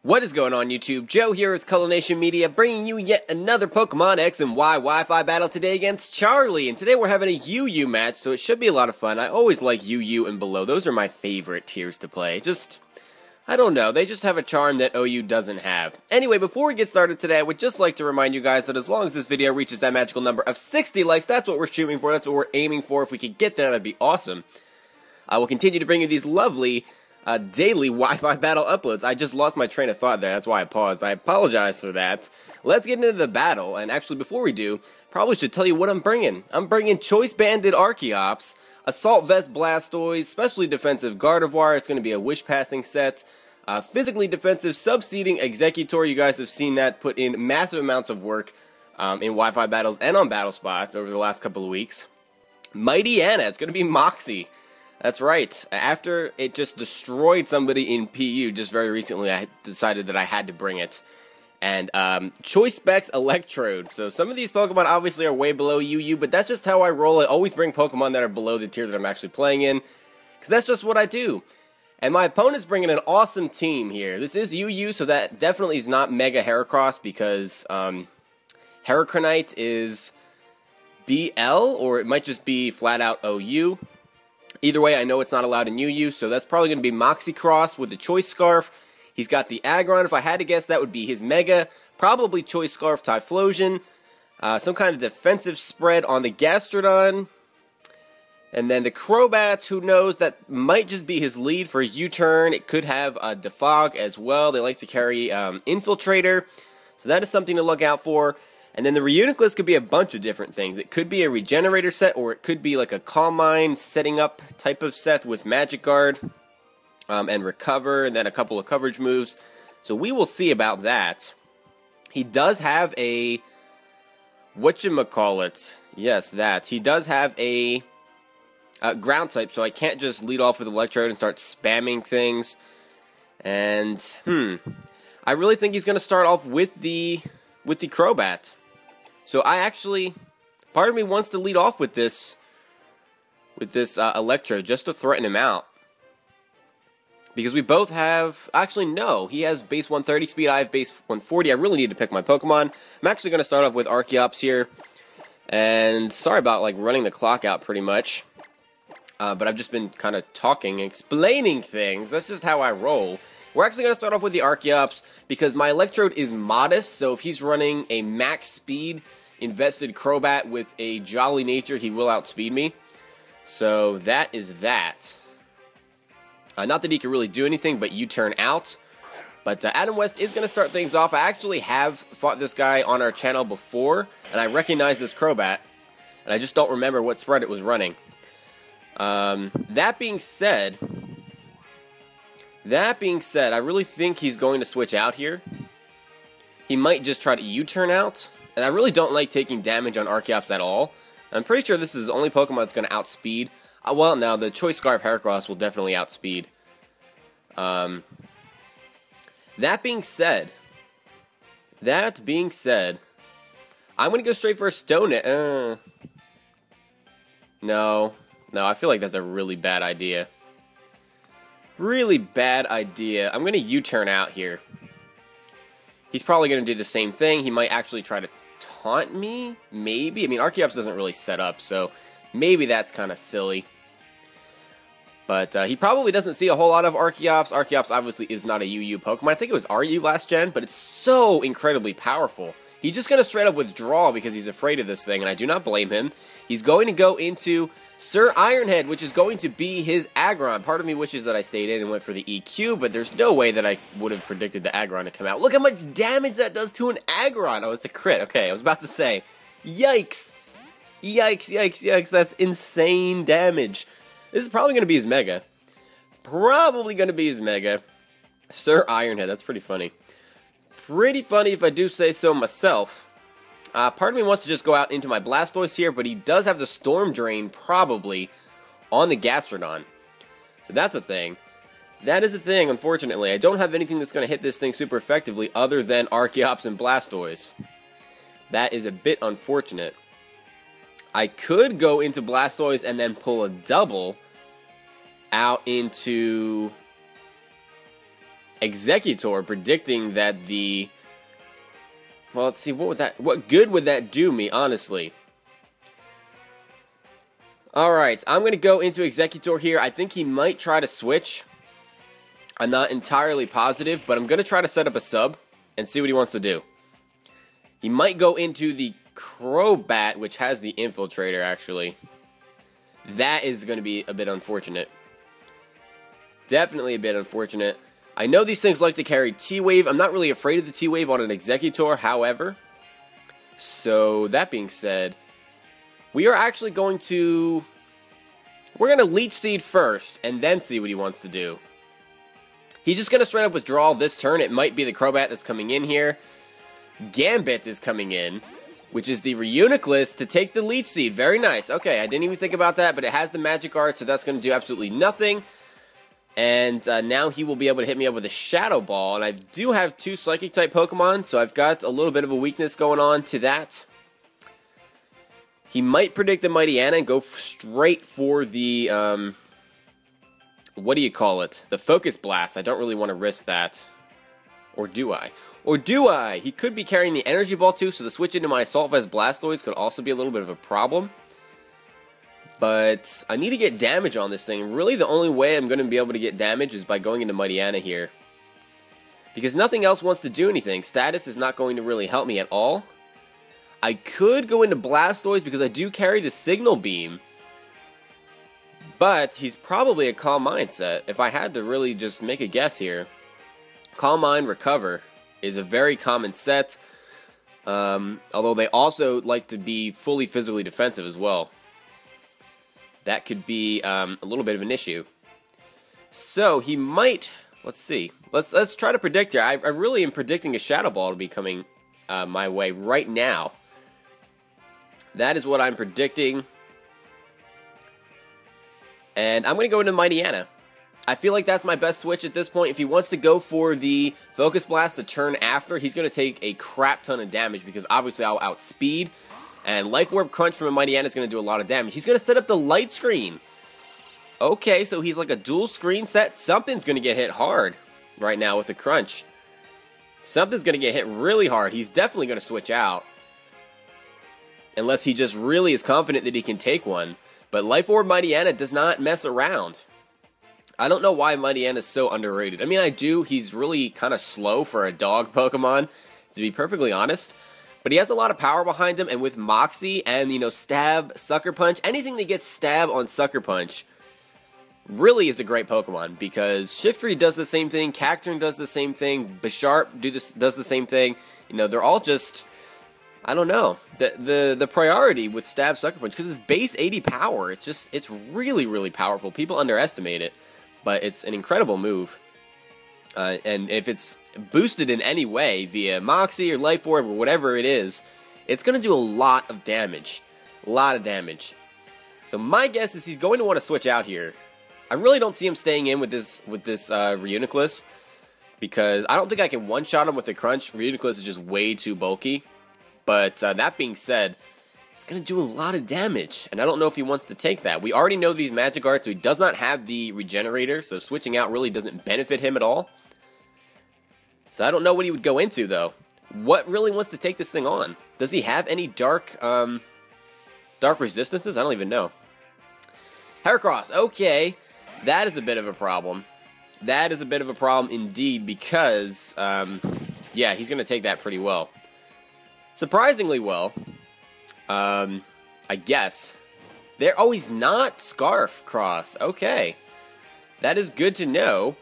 What is going on, YouTube? Joe here with Color Nation Media, bringing you yet another Pokemon X and Y Wi-Fi battle today against Charlie. And today we're having a UU match, so it should be a lot of fun. I always like UU and below. Those are my favorite tiers to play. I don't know, they just have a charm that OU doesn't have. Anyway, before we get started today, I would just like to remind you guys that as long as this video reaches that magical number of 60 likes, that's what we're shooting for, that's what we're aiming for. If we could get there, that'd be awesome. I will continue to bring you these lovely daily Wi-Fi battle uploads. I just lost my train of thought there, that's why I paused. I apologize for that. Let's get into the battle, and actually before we do, probably should tell you what I'm bringing. I'm bringing Choice Banded Archeops, Assault Vest Blastoise, Specially Defensive Gardevoir. It's going to be a Wish Passing set. Physically Defensive Subseeding Exeggutor. You guys have seen that put in massive amounts of work in Wi-Fi battles and on battle spots over the last couple of weeks. Mighty Anna. It's going to be Moxie. That's right. After it just destroyed somebody in PU just very recently, I decided that I had to bring it. And Choice Specs Electrode. So some of these Pokemon obviously are way below UU, but that's just how I roll. I always bring Pokemon that are below the tier that I'm actually playing in, because that's just what I do. And my opponent's bringing an awesome team here. This is UU, so that definitely is not Mega Heracross, because Heracronite is BL, or it might just be flat out OU. Either way, I know it's not allowed in UU, so that's probably going to be Moxie Cross with the Choice Scarf. He's got the Aggron. If I had to guess, that would be his Mega. Probably Choice Scarf Typhlosion. Some kind of defensive spread on the Gastrodon. And then the Crobat, who knows, that might just be his lead for a U-turn. It could have a Defog as well. They like to carry Infiltrator. So that is something to look out for. And then the Reuniclus could be a bunch of different things. It could be a Regenerator set, or it could be like a Calm Mind setting up type of set with Magic Guard and Recover, and then a couple of coverage moves. So we will see about that. He does have a... whatchamacallit? Yes, that. He does have a ground type, so I can't just lead off with Electrode and start spamming things. And, I really think he's going to start off with the Crobat. So I actually, part of me wants to lead off with this Electrode just to threaten him out. Because we both have, actually no, he has base 130 speed, I have base 140. I really need to pick my Pokemon. I'm actually going to start off with Archeops here. And sorry about like running the clock out pretty much. But I've just been kind of talking, explaining things. That's just how I roll. We're actually going to start off with the Archeops because my Electrode is modest, so if he's running a max speed invested Crobat with a Jolly Nature, he will outspeed me. So that is that. Not that he can really do anything but U-turn out. But Adam West is going to start things off. I actually have fought this guy on our channel before, and I recognize this Crobat, and I just don't remember what spread it was running. That being said, I really think he's going to switch out here. He might just try to U-turn out. And I really don't like taking damage on Archeops at all. I'm pretty sure this is the only Pokemon that's going to outspeed. Well, now the Choice Scarf Heracross will definitely outspeed. That being said, I'm going to go straight for a Stone Edge. No, I feel like that's a really bad idea. Really bad idea. I'm going to U-turn out here. He's probably going to do the same thing. He might actually try to taunt me, maybe. I mean, Archeops doesn't really set up, so maybe that's kind of silly. But he probably doesn't see a whole lot of Archeops. Archeops obviously is not a UU Pokemon. I think it was RU last gen, but it's so incredibly powerful. He's just going to straight up withdraw because he's afraid of this thing, and I do not blame him. He's going to go into Sir Ironhead, which is going to be his Aggron. Part of me wishes that I stayed in and went for the EQ, but there's no way that I would have predicted the Aggron to come out. Look how much damage that does to an Aggron. Oh, it's a crit. Okay, I was about to say, yikes. Yikes, that's insane damage. This is probably going to be his Mega. Sir Ironhead, that's pretty funny. Pretty funny if I do say so myself. Part of me wants to just go out into my Blastoise here, but he does have the Storm Drain, probably, on the Gastrodon. So that's a thing. That is a thing, unfortunately. I don't have anything that's going to hit this thing super effectively other than Archeops and Blastoise. That is a bit unfortunate. I could go into Blastoise and then pull a double out into Exeggutor, predicting that the... Well, let's see, what good would that do me, honestly? Alright, I'm going to go into Exeggutor here. I think he might try to switch. I'm not entirely positive, but I'm going to try to set up a sub and see what he wants to do. He might go into the Crobat, which has the Infiltrator, actually. That is going to be a bit unfortunate. Definitely a bit unfortunate. I know these things like to carry T-Wave. I'm not really afraid of the T-Wave on an Exeggutor, however. So, that being said, we are actually going to... We're going to Leech Seed first, and then see what he wants to do. He's just going to straight up withdraw this turn. It might be the Crobat that's coming in here. Gambit is coming in, which is the Reuniclus to take the Leech Seed. Very nice. Okay, I didn't even think about that, but it has the Magic Art, so that's going to do absolutely nothing. And now he will be able to hit me up with a Shadow Ball. And I do have 2 Psychic-type Pokemon, so I've got a little bit of a weakness going on to that. He might predict the Mightyena and go straight for the, what do you call it? The Focus Blast. I don't really want to risk that. Or do I? Or do I? He could be carrying the Energy Ball too, so the switch into my Assault Vest Blastoise could also be a little bit of a problem. But I need to get damage on this thing. Really, the only way I'm going to be able to get damage is by going into Mightyena here. Because nothing else wants to do anything. Status is not going to really help me at all. I could go into Blastoise because I do carry the Signal Beam. But he's probably a Calm Mind set. If I had to really just make a guess here. Calm Mind, Recover is a very common set. Although they also like to be fully physically defensive as well. That could be a little bit of an issue. So he might... Let's see. Let's try to predict here. I really am predicting a Shadow Ball to be coming my way right now. That is what I'm predicting. And I'm going to go into Mightyena. I feel like that's my best switch at this point. If he wants to go for the Focus Blast the turn after, he's going to take a crap ton of damage because obviously I'll outspeed. And Life Orb Crunch from a Mightyena is going to do a lot of damage. He's going to set up the Light Screen. Okay, so he's like a dual screen set. Something's going to get hit hard right now with the Crunch. Something's going to get hit really hard. He's definitely going to switch out. Unless he just really is confident that he can take one. But Life Orb Mightyena does not mess around. I don't know why Mightyena is so underrated. I mean, I do. He's really kind of slow for a dog Pokemon, to be perfectly honest. But he has a lot of power behind him, and with Moxie and, Stab, Sucker Punch, anything that gets Stab on Sucker Punch really is a great Pokemon, because Shiftry does the same thing, Cacturne does the same thing, Bisharp does the same thing. They're all just, I don't know, the priority with Stab, Sucker Punch, because it's base 80 power, it's really, really powerful. People underestimate it, but it's an incredible move. And if it's boosted in any way via Moxie or Life Orb or whatever it is, it's going to do a lot of damage. A lot of damage. So my guess is he's going to want to switch out here. I really don't see him staying in with this Reuniclus, because I don't think I can one-shot him with the Crunch. Reuniclus is just way too bulky. But that being said, it's going to do a lot of damage, and I don't know if he wants to take that. We already know these Magic Arts, so he does not have the Regenerator, so switching out really doesn't benefit him at all. So I don't know what he would go into, though. What really wants to take this thing on? Does he have any dark resistances? I don't even know. Heracross, okay. That is a bit of a problem. That is a bit of a problem indeed, because, yeah, he's going to take that pretty well. Surprisingly well, I guess. Oh, he's not Scarf Cross. Okay. That is good to know.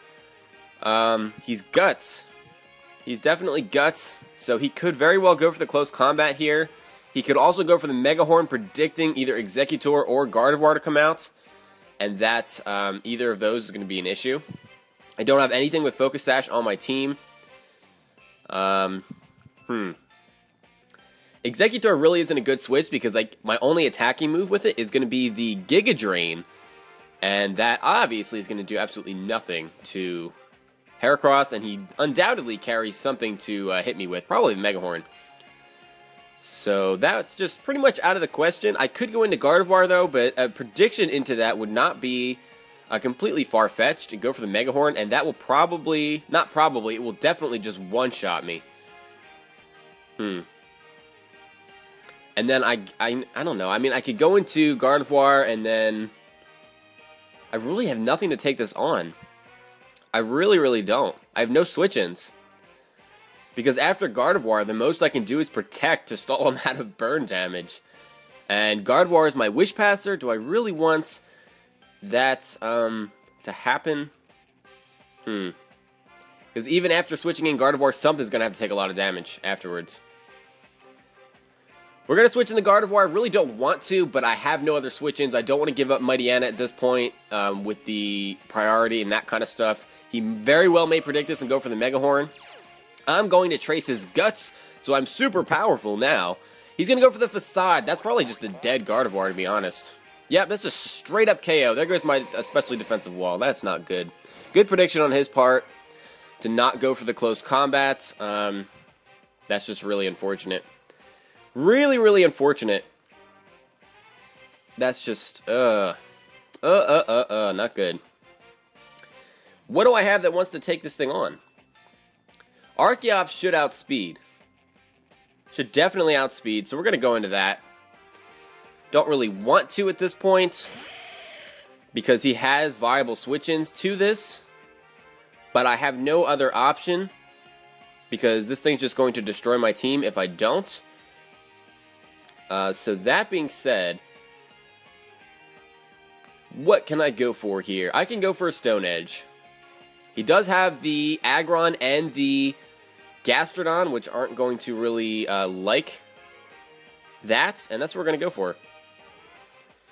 He's Guts. He's definitely Guts, so he could very well go for the close combat here. He could also go for the Mega Horn, predicting either Exeggutor or Gardevoir to come out, and that either of those is going to be an issue. I don't have anything with Focus Sash on my team. Exeggutor really isn't a good switch because my only attacking move with it is going to be the Giga Drain, and that obviously is going to do absolutely nothing to Heracross, and he undoubtedly carries something to hit me with, probably the Mega Horn. So that's just pretty much out of the question. I could go into Gardevoir though, but a prediction into that would not be completely far-fetched and go for the Mega Horn, and that will probably, not probably, it will definitely just one-shot me. And then I don't know. I mean, I could go into Gardevoir, and then I really have nothing to take this on. I really don't. I have no switch-ins. Because after Gardevoir, the most I can do is protect to stall him out of burn damage. And Gardevoir is my Wish Passer. Do I really want that to happen? Because even after switching in Gardevoir, something's going to have to take a lot of damage afterwards. We're going to switch in the Gardevoir. I really don't want to, but I have no other switch-ins. I don't want to give up Mighty Anna at this point with the priority and that kind of stuff. He very well may predict this and go for the Mega Horn. I'm going to trace his guts, so I'm super powerful now. He's going to go for the Facade. That's probably just a dead Gardevoir, to be honest. Yep, that's just straight up KO. There goes my especially defensive wall. That's not good. Good prediction on his part to not go for the close combat. That's just really unfortunate. Really unfortunate. That's just, not good. What do I have that wants to take this thing on? Archeops should outspeed. Should definitely outspeed, so we're going to go into that. Don't really want to at this point, because he has viable switch-ins to this, but I have no other option, because this thing's just going to destroy my team if I don't. So that being said, what can I go for here? I can go for a Stone Edge. He does have the Aggron and the Gastrodon, which aren't going to really like that, and that's what we're going to go for.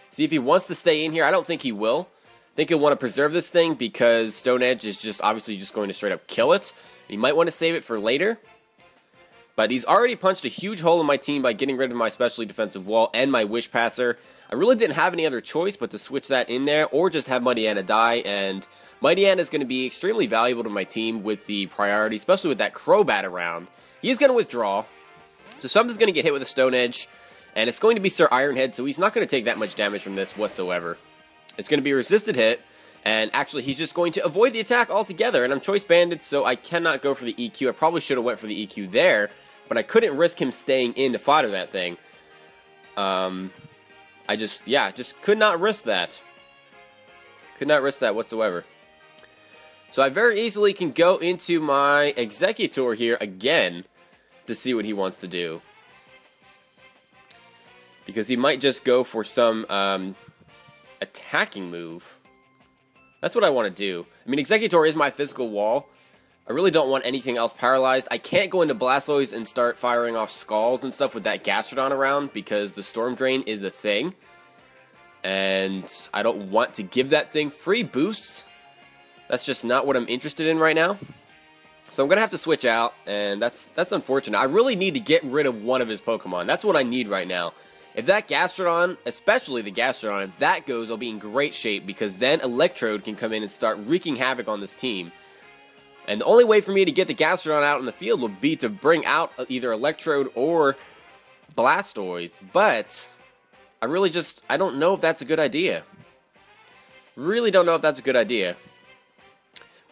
See if he wants to stay in here. I don't think he will. I think he'll want to preserve this thing because Stone Edge is just obviously just going to straight up kill it. He might want to save it for later. But he's already punched a huge hole in my team by getting rid of my specially defensive wall and my Wish Passer. I really didn't have any other choice but to switch that in there or just have Mighty Anna die, and Mighty Anna is going to be extremely valuable to my team with the priority, especially with that Crobat around. He is going to withdraw, so something's going to get hit with a Stone Edge, and it's going to be Sir Ironhead, so he's not going to take that much damage from this whatsoever. It's going to be a resisted hit, and actually he's just going to avoid the attack altogether, and I'm Choice Banded, so I cannot go for the EQ. I probably should have went for the EQ there, but I couldn't risk him staying in to fodder that thing. I just could not risk that. Could not risk that whatsoever. So I very easily can go into my Exeggutor here again to see what he wants to do. Because he might just go for some attacking move. That's what I want to do. I mean, Exeggutor is my physical wall. I really don't want anything else paralyzed. I can't go into Blastoise and start firing off Skulls and stuff with that Gastrodon around because the Storm Drain is a thing. And I don't want to give that thing free boosts. That's just not what I'm interested in right now. So I'm going to have to switch out, and that's unfortunate. I really need to get rid of one of his Pokemon. That's what I need right now. If that Gastrodon, especially the Gastrodon, if that goes, I'll be in great shape because then Electrode can come in and start wreaking havoc on this team. And the only way for me to get the Gastrodon out in the field would be to bring out either Electrode or Blastoise. But I don't know if that's a good idea. Really don't know if that's a good idea.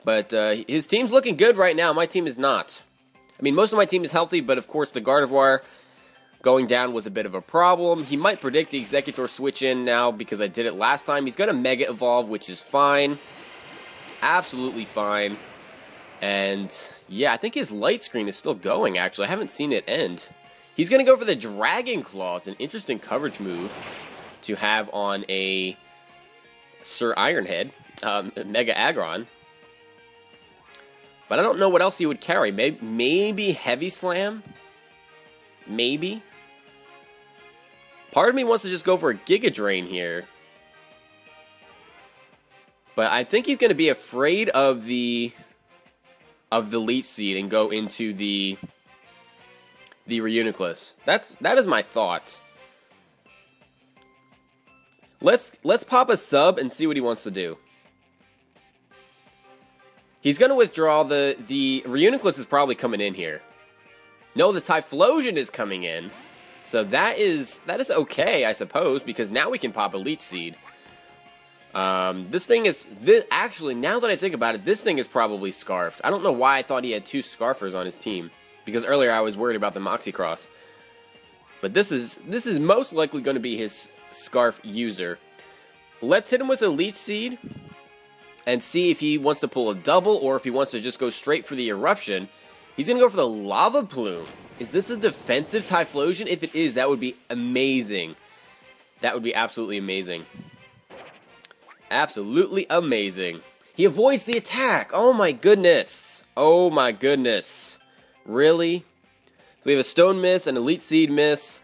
But his team's looking good right now. My team is not. I mean, most of my team is healthy, but of course the Gardevoir going down was a bit of a problem. He might predict the Exeggutor switch in now because I did it last time. He's going to Mega Evolve, which is fine. Absolutely fine. And yeah, I think his light screen is still going, actually. I haven't seen it end. He's going to go for the Dragon Claw. It's an interesting coverage move to have on a Sir Ironhead, Mega Aggron. But I don't know what else he would carry. Maybe Heavy Slam? Maybe? Part of me wants to just go for a Giga Drain here. But I think he's going to be afraid of the Leech Seed and go into the Reuniclus. That is my thought. Let's pop a sub and see what he wants to do. He's going to withdraw. The Reuniclus is probably coming in here. No, the Typhlosion is coming in. So that is okay, I suppose, because now we can pop a Leech Seed. Actually, now that I think about it, this thing is probably Scarfed. I don't know why I thought he had 2 Scarfers on his team, because earlier I was worried about the Moxie Cross. But this is most likely going to be his Scarf user. Let's hit him with a Leech Seed and see if he wants to pull a double or if he wants to just go straight for the Eruption. He's going to go for the Lava Plume. Is this a defensive Typhlosion? If it is, that would be amazing. That would be absolutely amazing. Absolutely amazing. He avoids the attack. Oh my goodness. Oh my goodness. Really? So we have a Stone Miss and a Leech Seed Miss.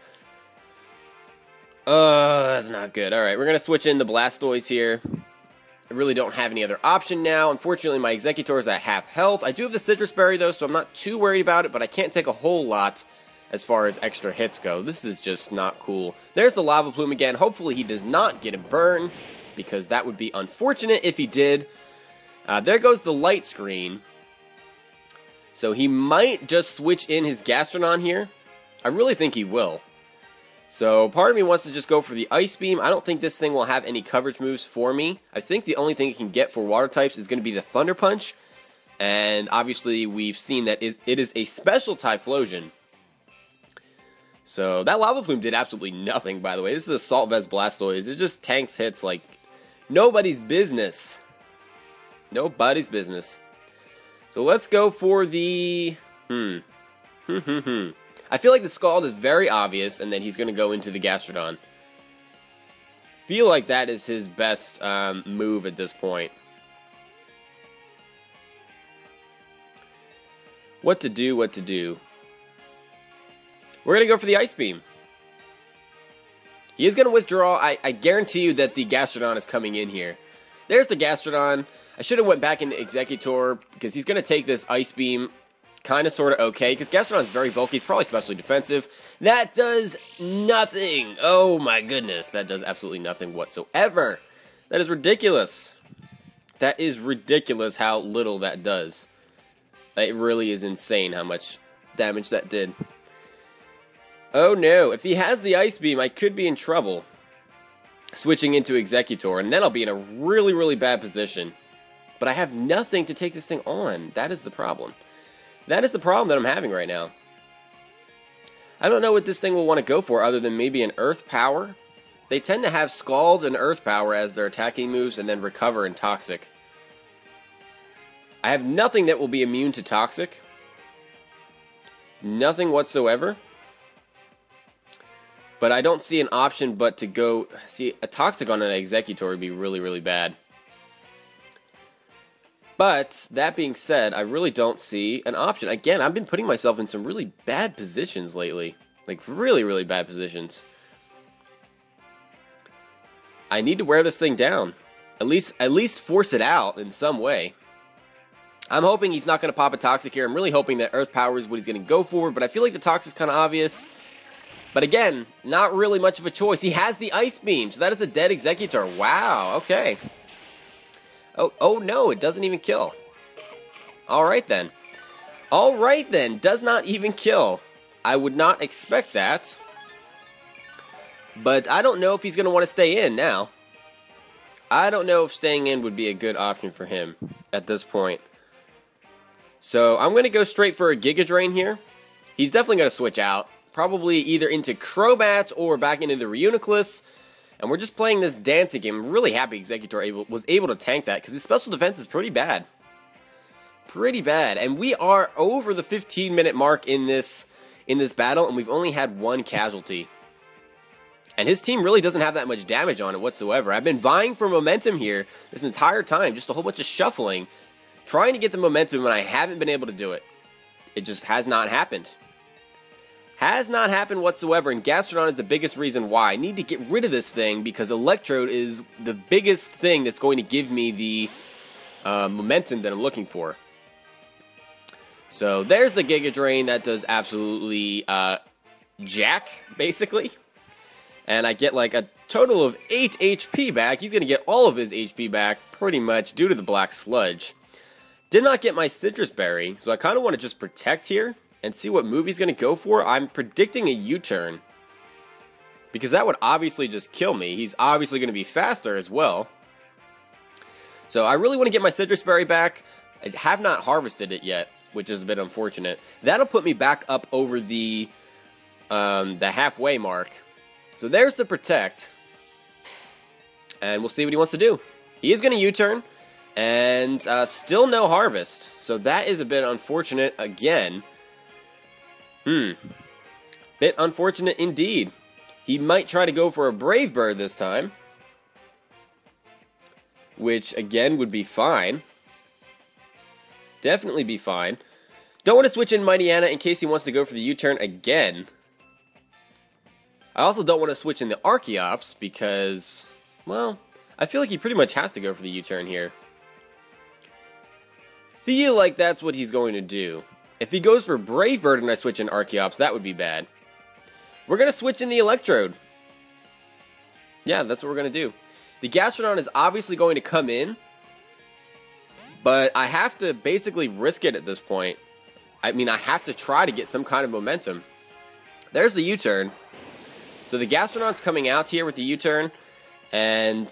That's not good. Alright, we're going to switch in the Blastoise here. I really don't have any other option now. Unfortunately, my Exeggutor is at half health. I do have the Citrus Berry though, so I'm not too worried about it, but I can't take a whole lot as far as extra hits go. This is just not cool. There's the Lava Plume again. Hopefully he does not get a burn, because that would be unfortunate if he did. There goes the Light Screen. So he might just switch in his Gastrodon here. I really think he will. So part of me wants to just go for the Ice Beam. I don't think this thing will have any coverage moves for me. I think the only thing it can get for water types is going to be the Thunder Punch. And obviously we've seen that it is a special Typhlosion. So that Lava Plume did absolutely nothing, by the way. This is a Salt Vest Blastoise. It just tanks hits like nobody's business. Nobody's business. So let's go for the... I feel like the Scald is very obvious, and then he's going to go into the Gastrodon. Feel like that is his best move at this point. What to do, what to do. We're going to go for the Ice Beam. He is going to withdraw. I guarantee you that the Gastrodon is coming in here. There's the Gastrodon. I should have went back into Exeggutor, because he's going to take this Ice Beam kind of, sort of okay, because Gastrodon is very bulky. He's probably especially defensive. That does nothing. Oh my goodness. That does absolutely nothing whatsoever. That is ridiculous. That is ridiculous how little that does. It really is insane how much damage that did. Oh no, if he has the Ice Beam, I could be in trouble. Switching into Exeggutor, and then I'll be in a really, really bad position. But I have nothing to take this thing on. That is the problem. That is the problem that I'm having right now. I don't know what this thing will want to go for other than maybe an Earth Power. They tend to have Scald and Earth Power as their attacking moves, and then Recover and Toxic. I have nothing that will be immune to Toxic. Nothing whatsoever. But I don't see an option but to go... See, a Toxic on an Exeggutor would be really, really bad. But, that being said, I really don't see an option. Again, I've been putting myself in some really bad positions lately. Like, really, really bad positions. I need to wear this thing down. At least force it out in some way. I'm hoping he's not going to pop a Toxic here. I'm really hoping that Earth Power is what he's going to go for. But I feel like the Toxic's kind of obvious. But again, not really much of a choice. He has the Ice Beam, so that is a dead Exeggutor. Wow, okay. Oh no, it doesn't even kill. Alright then. Alright then, does not even kill. I would not expect that. But I don't know if he's going to want to stay in now. I don't know if staying in would be a good option for him at this point. So I'm going to go straight for a Giga Drain here. He's definitely going to switch out. Probably either into Crobat or back into the Reuniclus. And we're just playing this dancing game. I'm really happy Exeggutor was able to tank that, because his special defense is pretty bad. Pretty bad. And we are over the 15-minute mark in this battle, and we've only had one casualty. And his team really doesn't have that much damage on it whatsoever. I've been vying for momentum here this entire time, just a whole bunch of shuffling, trying to get the momentum, and I haven't been able to do it. It just has not happened. Has not happened whatsoever, and Gastrodon is the biggest reason why. I need to get rid of this thing, because Electrode is the biggest thing that's going to give me the momentum that I'm looking for. So there's the Giga Drain. That does absolutely jack, basically. And I get like a total of 8 HP back. He's going to get all of his HP back, pretty much, due to the Black Sludge. Did not get my Citrus Berry, so I kind of want to just protect here and see what move he's going to go for. I'm predicting a U-turn, because that would obviously just kill me. He's obviously going to be faster as well. So I really want to get my Citrus Berry back. I have not harvested it yet, which is a bit unfortunate. That'll put me back up over the halfway mark. So there's the Protect. And we'll see what he wants to do. He is going to U-turn. And still no harvest. So that is a bit unfortunate again. Bit unfortunate indeed. He might try to go for a Brave Bird this time. Which, again, would be fine. Definitely be fine. Don't want to switch in Mighty Anna in case he wants to go for the U-turn again. I also don't want to switch in the Archeops because, well, I feel like he pretty much has to go for the U-turn here. Feel like that's what he's going to do. If he goes for Brave Bird and I switch in Archeops, that would be bad. We're going to switch in the Electrode. Yeah, that's what we're going to do. The Gastrodon is obviously going to come in, but I have to basically risk it at this point. I mean, I have to try to get some kind of momentum. There's the U-turn. So the Gastrodon's coming out here with the U-turn, and,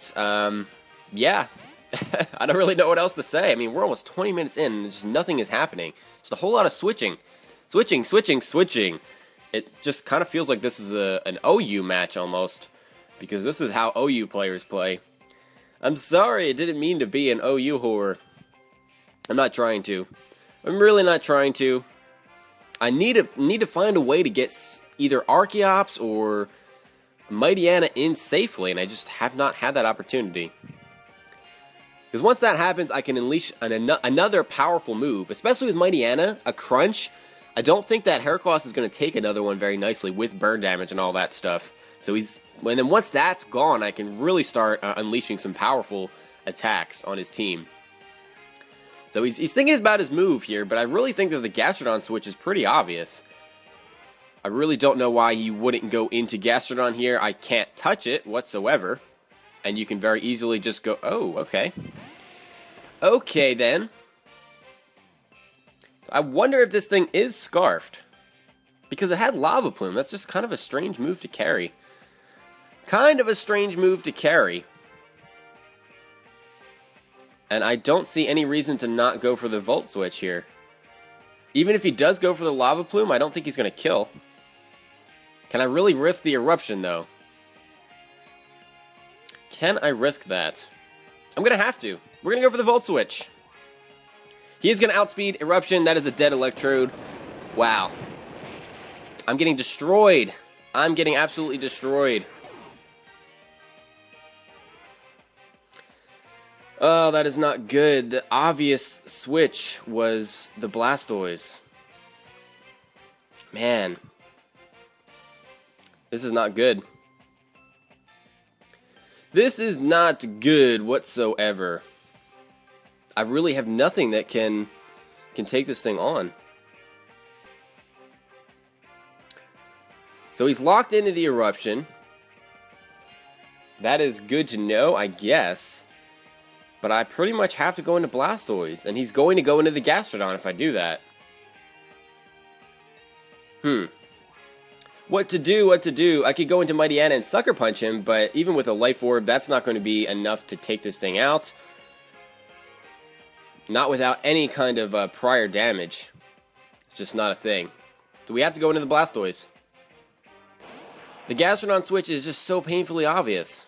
yeah. I don't really know what else to say. I mean, we're almost 20 minutes in, and just nothing is happening. Just a whole lot of switching. Switching. It just kind of feels like this is an OU match almost, because this is how OU players play. I'm sorry, I didn't mean to be an OU whore. I'm not trying to. I'm really not trying to. I need to find a way to get either Archeops or Mighty Anna in safely, and I just have not had that opportunity. Because once that happens, I can unleash another powerful move, especially with Mighty Anna, a Crunch. I don't think that Heracross is going to take another one very nicely with burn damage and all that stuff. So then once that's gone, I can really start unleashing some powerful attacks on his team. So he's thinking about his move here, but I really think that the Gastrodon switch is pretty obvious. I really don't know why he wouldn't go into Gastrodon here. I can't touch it whatsoever. And you can very easily just go, oh, okay. Okay, then. I wonder if this thing is Scarfed. Because it had Lava Plume. That's just kind of a strange move to carry. Kind of a strange move to carry. And I don't see any reason to not go for the Volt Switch here. Even if he does go for the Lava Plume, I don't think he's going to kill. Can I really risk the Eruption, though? Can I risk that? I'm going to have to. We're going to go for the Volt Switch. He is going to outspeed Eruption. That is a dead Electrode. Wow. I'm getting destroyed. I'm getting absolutely destroyed. Oh, that is not good. The obvious switch was the Blastoise. Man. This is not good. This is not good whatsoever. I really have nothing that can take this thing on. So he's locked into the Eruption. That is good to know, I guess. But I pretty much have to go into Blastoise. And he's going to go into the Gastrodon if I do that. What to do? I could go into Mighty Anna and Sucker Punch him, but even with a Life Orb, that's not going to be enough to take this thing out. Not without any kind of prior damage. It's just not a thing. So we have to go into the Blastoise. The Gastrodon switch is just so painfully obvious.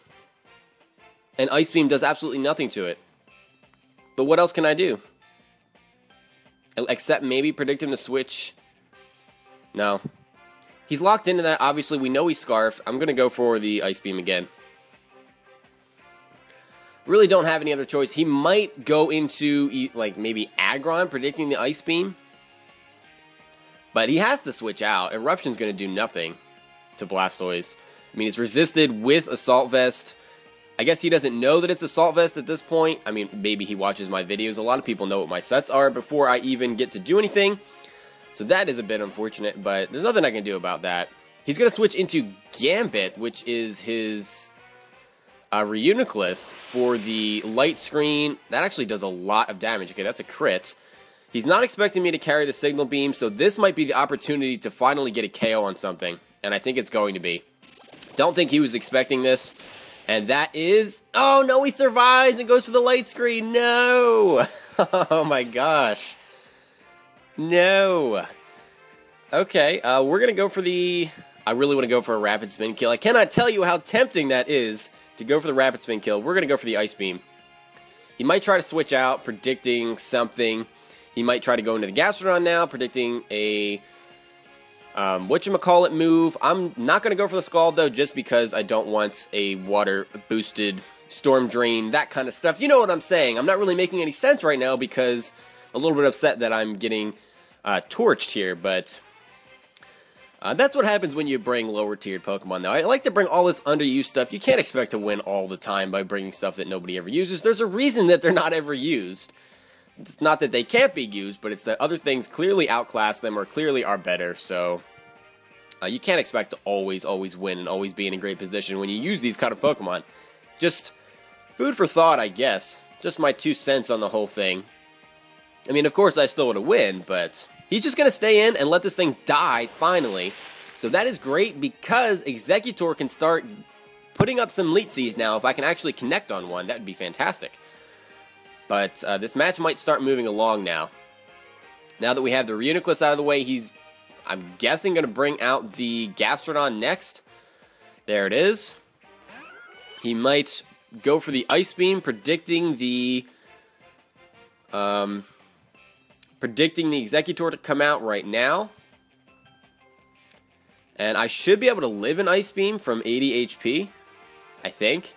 And Ice Beam does absolutely nothing to it. But what else can I do? Except maybe predict him to switch. No. He's locked into that. Obviously, we know he's Scarfed. I'm going to go for the Ice Beam again. Really don't have any other choice. He might go into, like, maybe Aggron, predicting the Ice Beam. But he has to switch out. Eruption's going to do nothing to Blastoise. I mean, it's resisted with Assault Vest. I guess he doesn't know that it's Assault Vest at this point. I mean, maybe he watches my videos. A lot of people know what my sets are before I even get to do anything. So that is a bit unfortunate, but there's nothing I can do about that. He's going to switch into Gambit, which is his Reuniclus for the Light Screen. That actually does a lot of damage. Okay, that's a crit. He's not expecting me to carry the Signal Beam, so this might be the opportunity to finally get a KO on something. And I think it's going to be. Don't think he was expecting this. And that is... Oh, no, he survives and goes for the light screen. No! Oh, my gosh. No. Okay, we're going to go for the... I really want to go for a rapid spin kill. I cannot tell you how tempting that is to go for the rapid spin kill. We're going to go for the Ice Beam. He might try to switch out, predicting something. He might try to go into the Gastrodon now, predicting a... whatchamacallit move. I'm not going to go for the Scald, though, just because I don't want a water-boosted Storm Drain, that kind of stuff. You know what I'm saying. I'm not really making any sense right now because I'm a little bit upset that I'm getting torched here, but that's what happens when you bring lower-tiered Pokemon, though. I like to bring all this underused stuff. You can't expect to win all the time by bringing stuff that nobody ever uses. There's a reason that they're not ever used. It's not that they can't be used, but it's that other things clearly outclass them or clearly are better, so you can't expect to always win and always be in a great position when you use these kind of Pokemon. Just food for thought, I guess. Just my 2 cents on the whole thing. I mean, of course, I still would have win, but he's just going to stay in and let this thing die, finally. So that is great because Exeggutor can start putting up some Leetsies now. If I can actually connect on one, that would be fantastic. But this match might start moving along now. Now that we have the Reuniclus out of the way, he's, I'm guessing, going to bring out the Gastrodon next. There it is. He might go for the Ice Beam, predicting the Exeggutor to come out right now. And I should be able to live an Ice Beam from 80 HP, I think.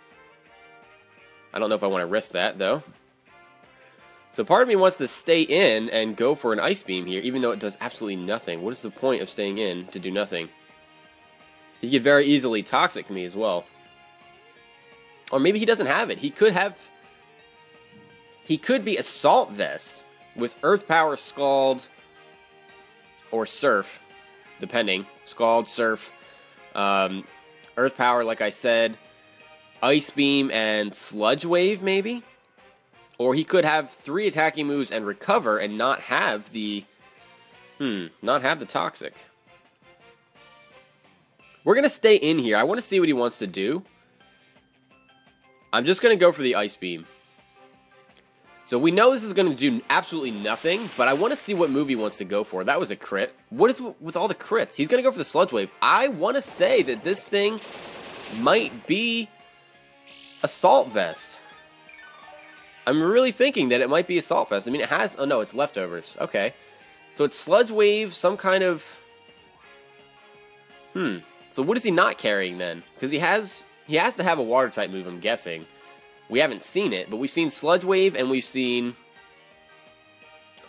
I don't know if I want to risk that, though. So part of me wants to stay in and go for an Ice Beam here, even though it does absolutely nothing. What is the point of staying in to do nothing? He could very easily Toxic me as well. Or maybe he doesn't have it. He could have... He could be Assault Vest with Earth Power, Scald, or Surf, depending. Scald, Surf, Earth Power, like I said, Ice Beam, and Sludge Wave, maybe? Or he could have 3 attacking moves and recover and not have the... not have the Toxic. We're going to stay in here. I want to see what he wants to do. I'm just going to go for the Ice Beam. So we know this is going to do absolutely nothing, but I want to see what move he wants to go for. That was a crit. What is with all the crits? He's going to go for the Sludge Wave. I want to say that this thing might be Assault Vest. I'm really thinking that it might be Assault Vest. I mean, it has... Oh, no, it's Leftovers. Okay. So it's Sludge Wave, some kind of... So what is he not carrying, then? Because he has to have a Water-type move, I'm guessing. We haven't seen it, but we've seen Sludge Wave, and we've seen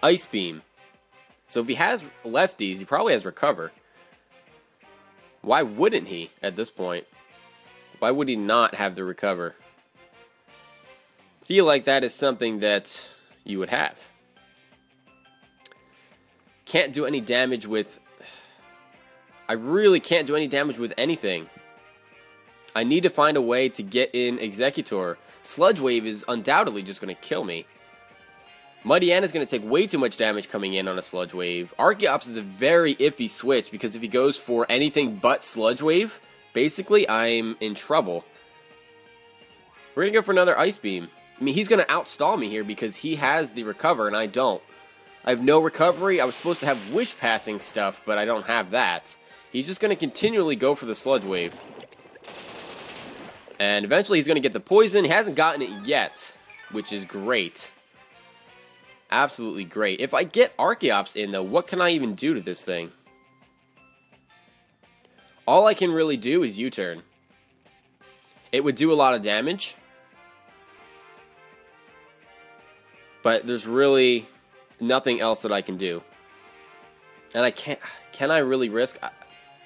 Ice Beam. So if he has lefties, he probably has Recover. Why wouldn't he, at this point? Why would he not have the Recover? Feel like that is something that you would have. Can't do any damage with... I really can't do any damage with anything. I need to find a way to get in Exeggutor. Sludge Wave is undoubtedly just going to kill me. Mightyena is going to take way too much damage coming in on a Sludge Wave. Archeops is a very iffy switch because if he goes for anything but Sludge Wave, basically I'm in trouble. We're going to go for another Ice Beam. I mean, he's going to outstall me here because he has the Recover and I don't. I have no recovery. I was supposed to have Wish Passing stuff, but I don't have that. He's just going to continually go for the Sludge Wave. And eventually he's going to get the Poison. He hasn't gotten it yet, which is great. Absolutely great. If I get Archeops in, though, what can I even do to this thing? All I can really do is U-turn. It would do a lot of damage. But there's really nothing else that I can do. And I can't... Can I really risk...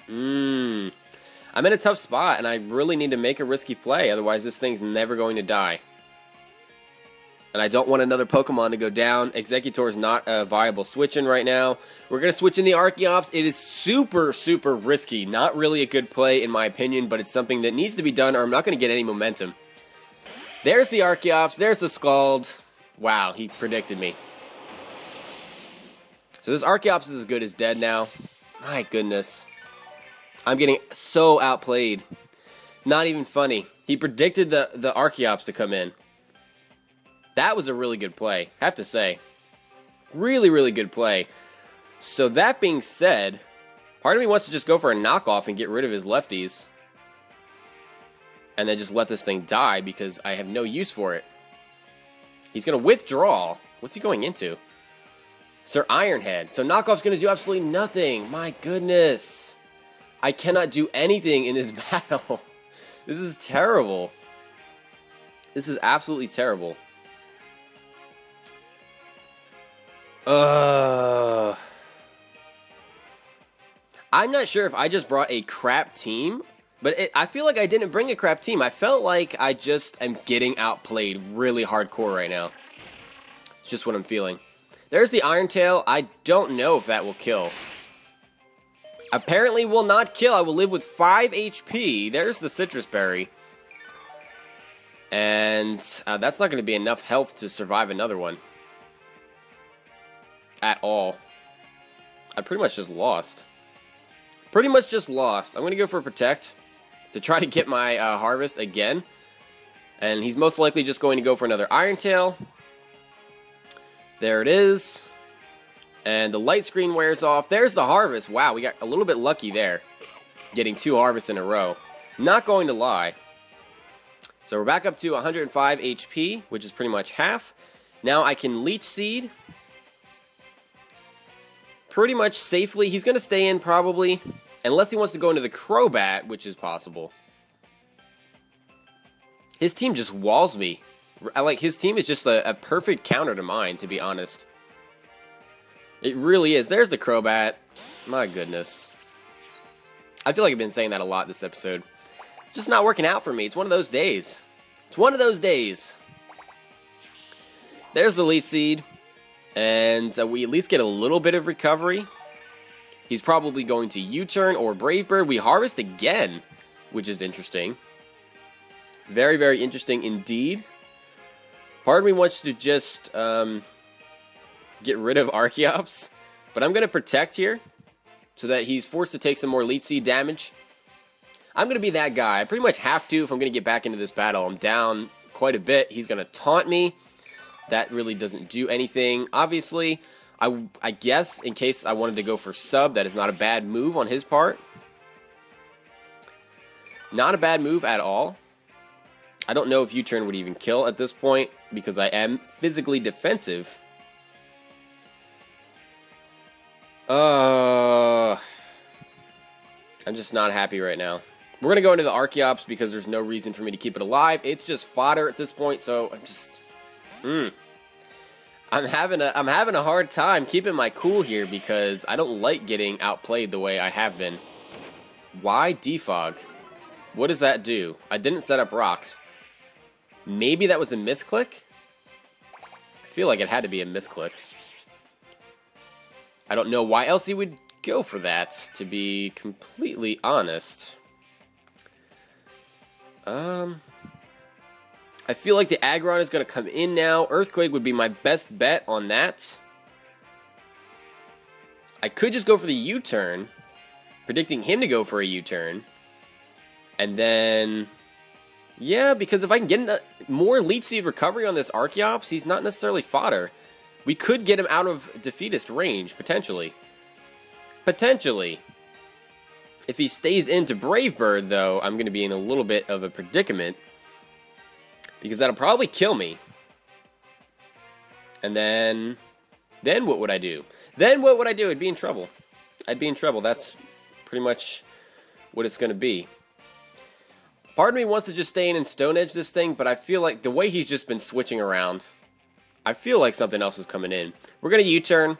I'm in a tough spot, and I really need to make a risky play, otherwise this thing's never going to die. And I don't want another Pokemon to go down. Exeggutor is not a viable switch-in right now. We're going to switch in the Archeops. It is super, super risky. Not really a good play, in my opinion, but it's something that needs to be done, or I'm not going to get any momentum. There's the Archeops. There's the Scald. Wow, he predicted me. So this Archeops is as good as dead now. My goodness. I'm getting so outplayed. Not even funny. He predicted the Archeops to come in. That was a really good play, I have to say. Really, really good play. So that being said, part of me wants to just go for a knockoff and get rid of his lefties. And then just let this thing die because I have no use for it. He's going to withdraw. What's he going into? Sir Ironhead. So knockoff's going to do absolutely nothing. My goodness. I cannot do anything in this battle. This is terrible. This is absolutely terrible. I'm not sure if I just brought a crap team, but I feel like I didn't bring a crap team. I felt like I just am getting outplayed really hardcore right now. It's just what I'm feeling. There's the Iron Tail. I don't know if that will kill. Apparently will not kill. I will live with 5 HP. There's the Citrus Berry. And that's not going to be enough health to survive another one. At all. I pretty much just lost. Pretty much just lost. I'm going to go for Protect to try to get my Harvest again. And he's most likely just going to go for another Iron Tail. There it is. And the light screen wears off. There's the Harvest. Wow, we got a little bit lucky there. Getting 2 Harvests in a row. Not going to lie. So we're back up to 105 HP, which is pretty much half. Now I can Leech Seed. Pretty much safely. He's going to stay in probably. Unless he wants to go into the Crobat, which is possible. His team just walls me. His team is just a perfect counter to mine, to be honest. It really is. There's the Crobat. My goodness. I feel like I've been saying that a lot this episode. It's just not working out for me. It's one of those days. It's one of those days. There's the Leech Seed. And we at least get a little bit of recovery. He's probably going to U-turn or Brave Bird. We harvest again, which is interesting. Very, very interesting indeed. Part of me wants to just get rid of Archeops, but I'm going to Protect here so that he's forced to take some more Leech Seed damage. I'm going to be that guy. I pretty much have to if I'm going to get back into this battle. I'm down quite a bit. He's going to taunt me. That really doesn't do anything. Obviously, I guess in case I wanted to go for sub, that is not a bad move on his part. Not a bad move at all. I don't know if U-turn would even kill at this point because I am physically defensive. I'm just not happy right now. We're going to go into the Archeops because there's no reason for me to keep it alive. It's just fodder at this point, so I'm just... I'm having a hard time keeping my cool here because I don't like getting outplayed the way I have been. Why Defog? What does that do? I didn't set up rocks. Maybe that was a misclick? I feel like it had to be a misclick. I don't know why else he would go for that, to be completely honest. I feel like the Aggron is going to come in now. Earthquake would be my best bet on that. I could just go for the U-turn, predicting him to go for a U-turn. And then, yeah, because if I can get more Leech Seed recovery on this Archeops, he's not necessarily fodder. We could get him out of defeatist range, potentially. Potentially. If he stays into Brave Bird, though, I'm going to be in a little bit of a predicament. Because that'll probably kill me. And then what would I do? Then what would I do? I'd be in trouble. I'd be in trouble. That's pretty much what it's going to be. Part of me wants to just stay in and Stone Edge this thing, but I feel like the way he's just been switching around, I feel like something else is coming in. We're going to U-turn.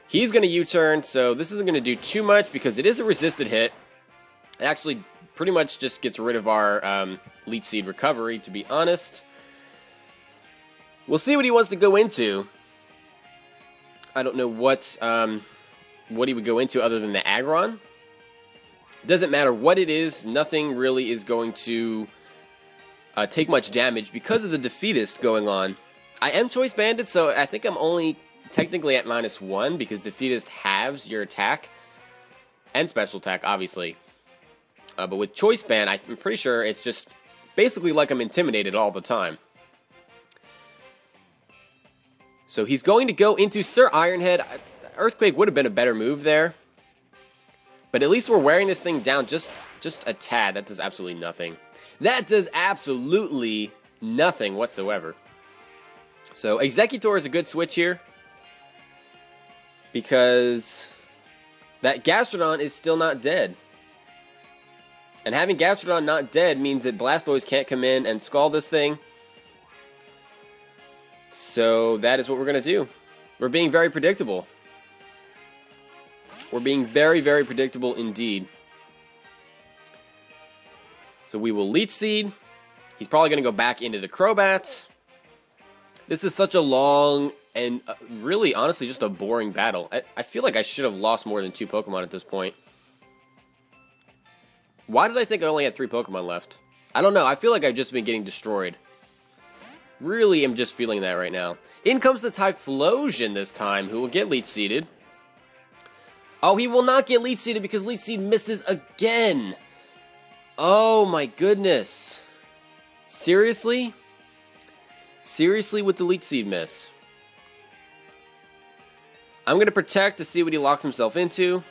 He's going to U-turn, so this isn't going to do too much because it is a resisted hit. It actually pretty much just gets rid of our Leech Seed recovery, to be honest. We'll see what he wants to go into. I don't know what he would go into other than the Aggron. Doesn't matter what it is, nothing really is going to take much damage because of the defeatist going on. I am Choice Banded, so I think I'm only technically at -1 because defeatist halves your attack and special attack, obviously. But with Choice Band, I'm pretty sure it's just basically like I'm intimidated all the time. So he's going to go into Sir Ironhead. Earthquake would have been a better move there. But at least we're wearing this thing down just a tad. That does absolutely nothing. That does absolutely nothing whatsoever. So Exeggutor is a good switch here. Because that Gastrodon is still not dead. And having Gastrodon not dead means that Blastoise can't come in and scald this thing. So that is what we're going to do. We're being very predictable. We're being very, very predictable indeed. So we will Leech Seed. He's probably going to go back into the Crobat. This is such a long and really, honestly, just a boring battle. I feel like I should have lost more than 2 Pokemon at this point. Why did I think I only had 3 Pokemon left? I don't know. I feel like I've just been getting destroyed. Really am just feeling that right now. In comes the Typhlosion this time, who will get Leech Seeded. Oh, he will not get Leech Seeded because Leech Seed misses again. Oh my goodness. Seriously? Seriously with the Leech Seed miss. I'm going to Protect to see what he locks himself into.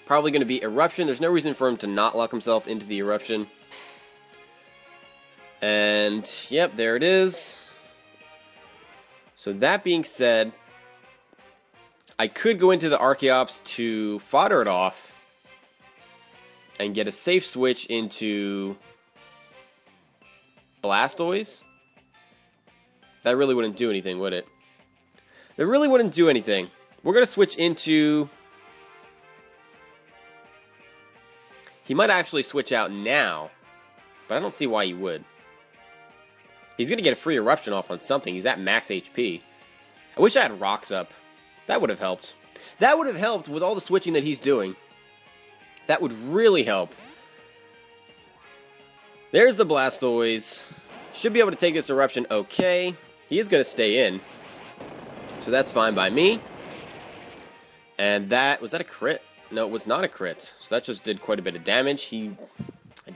Probably going to be Eruption. There's no reason for him to not lock himself into the Eruption. And, yep, there it is. So that being said, I could go into the Archeops to fodder it off and get a safe switch into Blastoise. That really wouldn't do anything, would it? It really wouldn't do anything. We're going to switch into... He might actually switch out now, but I don't see why he would. He's going to get a free Eruption off on something. He's at max HP. I wish I had Rocks up. That would have helped. That would have helped with all the switching that he's doing. That would really help. There's the Blastoise. Should be able to take this Eruption okay. He is going to stay in. So that's fine by me. And that... Was that a crit? No, it was not a crit. So that just did quite a bit of damage. I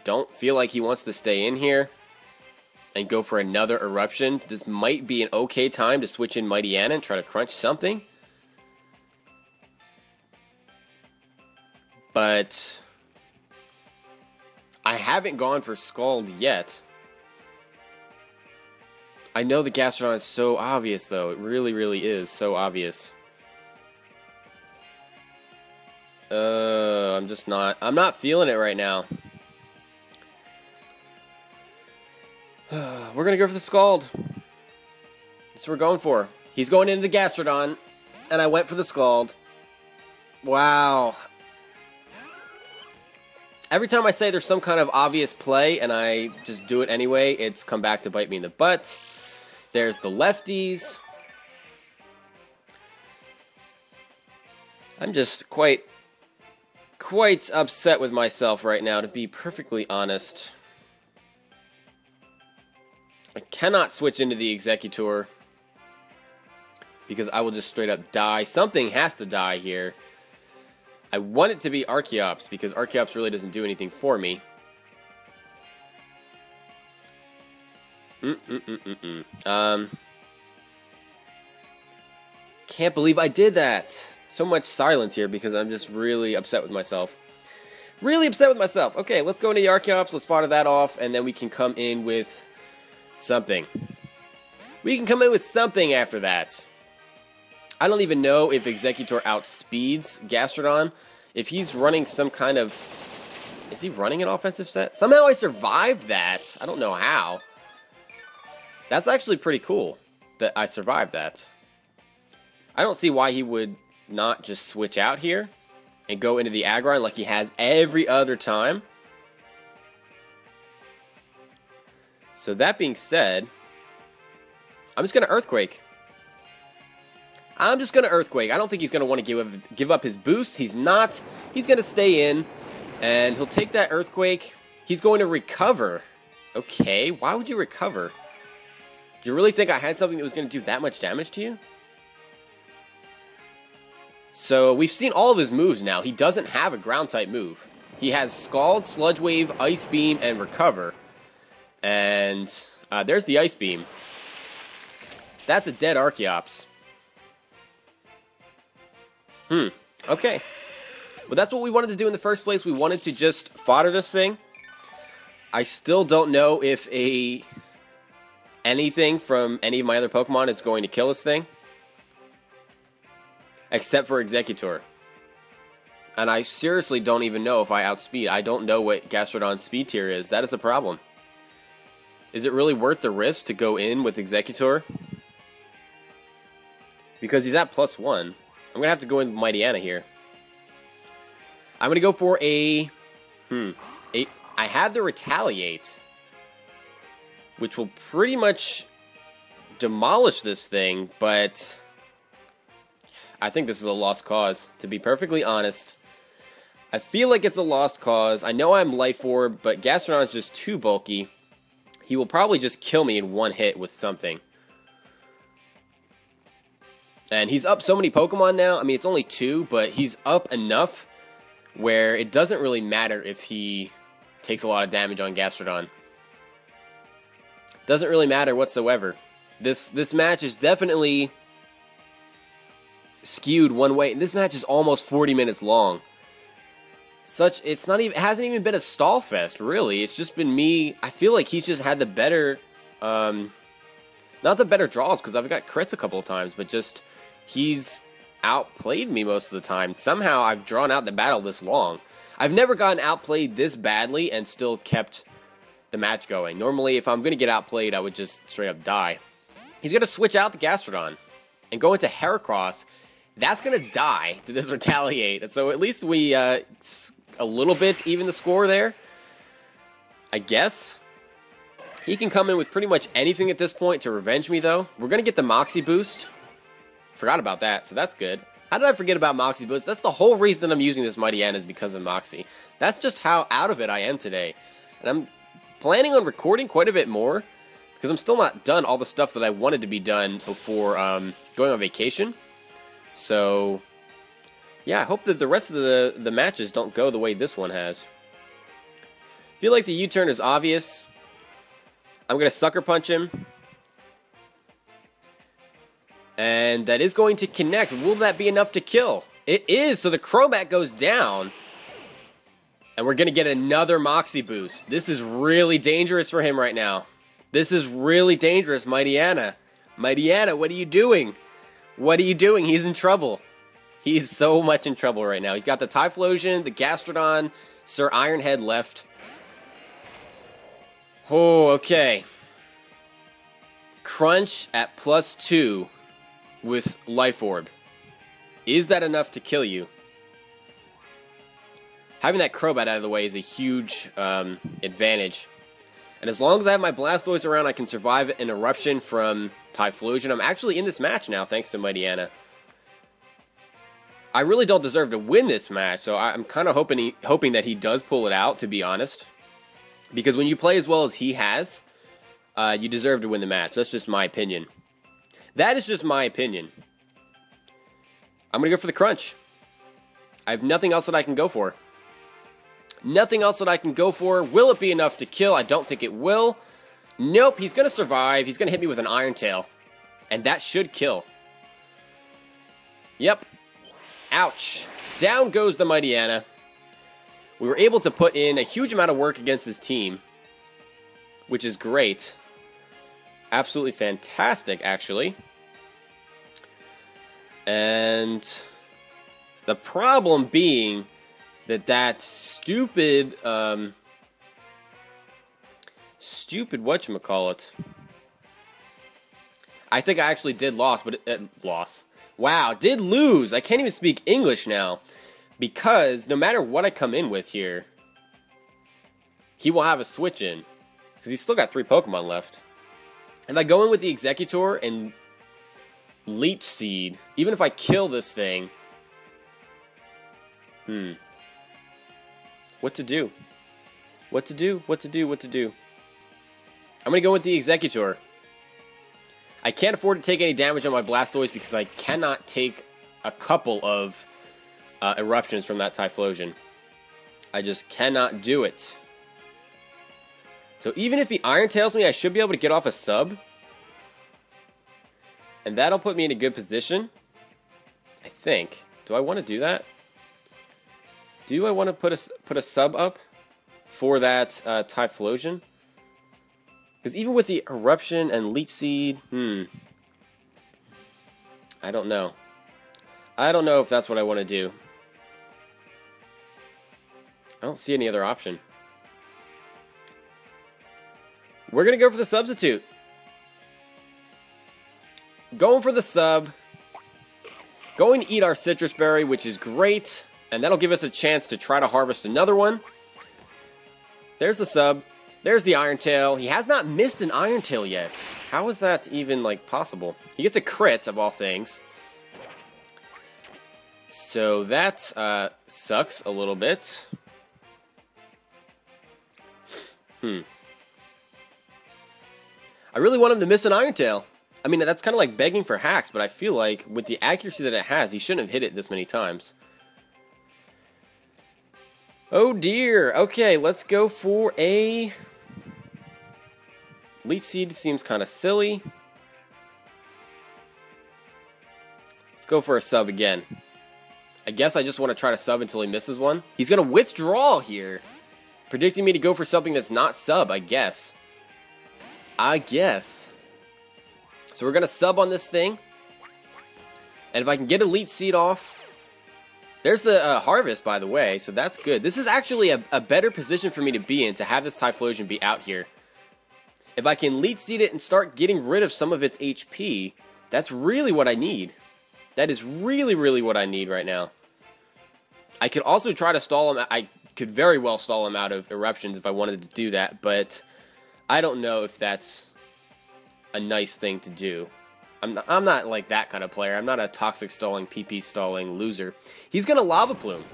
don't feel like he wants to stay in here and go for another Eruption. This might be an okay time to switch in Mighty Anna and try to crunch something. But I haven't gone for Scald yet. I know the Gastrodon is so obvious, though. It really, really is so obvious. I'm not feeling it right now. We're gonna go for the Scald. That's what we're going for. He's going into the Gastrodon, and I went for the Scald. Wow. Every time I say there's some kind of obvious play, and I just do it anyway, it's come back to bite me in the butt. There's the lefties. I'm just quite upset with myself right now, to be perfectly honest. I cannot switch into the Exeggutor because I will just straight up die. Something has to die here. I want it to be Archeops because Archeops really doesn't do anything for me. Can't believe I did that. So much silence here because I'm just really upset with myself. Really upset with myself. Okay, let's go into the Archeops. Let's fodder that off, and then we can come in with something. We can come in with something after that. I don't even know if Exeggutor outspeeds Gastrodon. If he's running some kind of... Is he running an offensive set? Somehow I survived that. I don't know how. That's actually pretty cool that I survived that. I don't see why he would not just switch out here and go into the Aggron like he has every other time. So that being said, I'm just going to Earthquake. I'm just going to Earthquake. I don't think he's going to want to give up his boost. He's not. He's going to stay in, and he'll take that Earthquake. He's going to recover. Okay, why would you recover? Do you really think I had something that was going to do that much damage to you? So we've seen all of his moves now. He doesn't have a ground type move. He has Scald, Sludge Wave, Ice Beam, and Recover. And there's the Ice Beam. That's a dead Archeops. Okay. Well, that's what we wanted to do in the first place. We wanted to just fodder this thing. I still don't know if anything from any of my other Pokemon is going to kill this thing. Except for Exeggutor. And I seriously don't even know if I outspeed. I don't know what Gastrodon's speed tier is. That is a problem. Is it really worth the risk to go in with Exeggutor? Because he's at +1. I'm going to have to go in with Mightyena here. I'm going to go for a... I have the Retaliate, which will pretty much demolish this thing, but I think this is a lost cause, to be perfectly honest. I feel like it's a lost cause. I know I'm Life Orb, but Gastrodon's just too bulky. He will probably just kill me in one hit with something. And he's up so many Pokemon now. I mean, it's only 2, but he's up enough where it doesn't really matter if he takes a lot of damage on Gastrodon. Doesn't really matter whatsoever. This match is definitely skewed one way. This match is almost 40 minutes long. It's not even, it hasn't even been a stall fest, really. It's just been me. I feel like he's just had the better, not the better draws, because I've got crits a couple of times, but just he's outplayed me most of the time. Somehow I've drawn out the battle this long. I've never gotten outplayed this badly and still kept the match going. Normally, if I'm going to get outplayed, I would just straight up die. He's going to switch out the Gastrodon and go into Heracross. That's going to die to this Retaliate. And so at least we a little bit even the score there, I guess. He can come in with pretty much anything at this point to revenge me, though. We're going to get the Moxie boost. Forgot about that, so that's good. How did I forget about Moxie boost? That's the whole reason I'm using this Mightyena is because of Moxie. That's just how out of it I am today. And I'm planning on recording quite a bit more because I'm still not done all the stuff that I wanted to be done before going on vacation. So, yeah, I hope that the rest of the matches don't go the way this one has. I feel like the U-turn is obvious. I'm going to Sucker Punch him. And that is going to connect. Will that be enough to kill? It is, so the Crobat goes down. And we're going to get another Moxie boost. This is really dangerous for him right now. This is really dangerous, Mightyena. Mightyena, what are you doing? What are you doing? He's in trouble. He's so much in trouble right now. He's got the Typhlosion, the Gastrodon, Sir Ironhead left. Oh, okay. Crunch at +2 with Life Orb. Is that enough to kill you? Having that Crobat out of the way is a huge advantage. And as long as I have my Blastoise around, I can survive an Eruption from Typhlosion. I'm actually in this match now, thanks to Mightyena. I really don't deserve to win this match, so I'm kind of hoping that he does pull it out, to be honest. Because when you play as well as he has, you deserve to win the match. That's just my opinion. That is just my opinion. I'm going to go for the Crunch. I have nothing else that I can go for. Nothing else that I can go for. Will it be enough to kill? I don't think it will. Nope, he's going to survive. He's going to hit me with an Iron Tail. And that should kill. Yep. Ouch. Down goes the Mightyena. We were able to put in a huge amount of work against his team, which is great. Absolutely fantastic, actually. And the problem being that stupid whatchamacallit. I think I actually did loss. Wow, did lose. I can't even speak English now. Because no matter what I come in with here, he will have a switch in. Because he's still got 3 Pokemon left. If I go in with the Exeggutor and Leech Seed, even if I kill this thing, what to do? What to do? What to do? What to do? I'm going to go with the Exeggutor. I can't afford to take any damage on my Blastoise because I cannot take a couple of eruptions from that Typhlosion. I just cannot do it. So even if he Iron Tails me, I should be able to get off a sub. And that'll put me in a good position. I think. Do I want to do that? Do I want to put a sub up for that Typhlosion? Because even with the Eruption and Leech Seed, I don't know. I don't know if that's what I want to do. I don't see any other option. We're going to go for the substitute. Going for the sub. Going to eat our Citrus Berry, which is great. And that'll give us a chance to try to harvest another one. There's the sub. There's the Iron Tail. He has not missed an Iron Tail yet. How is that even, like, possible? He gets a crit, of all things. So that sucks a little bit. I really want him to miss an Iron Tail. I mean, that's kind of like begging for hacks, but I feel like with the accuracy that it has, he shouldn't have hit it this many times. Oh dear. Okay, let's go for a... Leech Seed seems kind of silly. Let's go for a sub again. I guess I just want to try to sub until he misses one. He's going to withdraw here. Predicting me to go for something that's not sub, I guess. So we're going to sub on this thing. And if I can get a Leech Seed off... There's the harvest, by the way, so that's good. This is actually a better position for me to be in, to have this Typhlosion be out here. If I can Leech Seed it and start getting rid of some of its HP, that's really what I need. That is really, really what I need right now. I could also try to stall him. I could very well stall him out of Eruptions if I wanted to do that, but I don't know if that's a nice thing to do. I'm not like that kind of player. I'm not a toxic stalling, PP stalling loser. He's going to Lava Plume.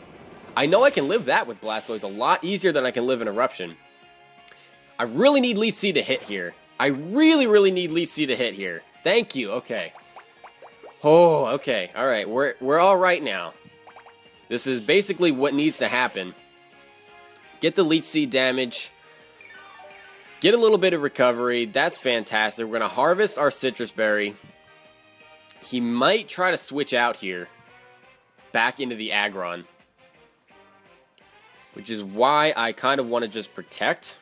I know I can live that with Blastoise a lot easier than I can live an Eruption. I really need Leech Seed to hit here. I really, really need Leech Seed to hit here. Thank you. Okay. Oh, okay. All right. We're all right now. This is basically what needs to happen. Get the Leech Seed damage. Get a little bit of recovery. That's fantastic. We're going to harvest our Citrus Berry. He might try to switch out here. Back into the Aggron. Which is why I kind of want to just protect.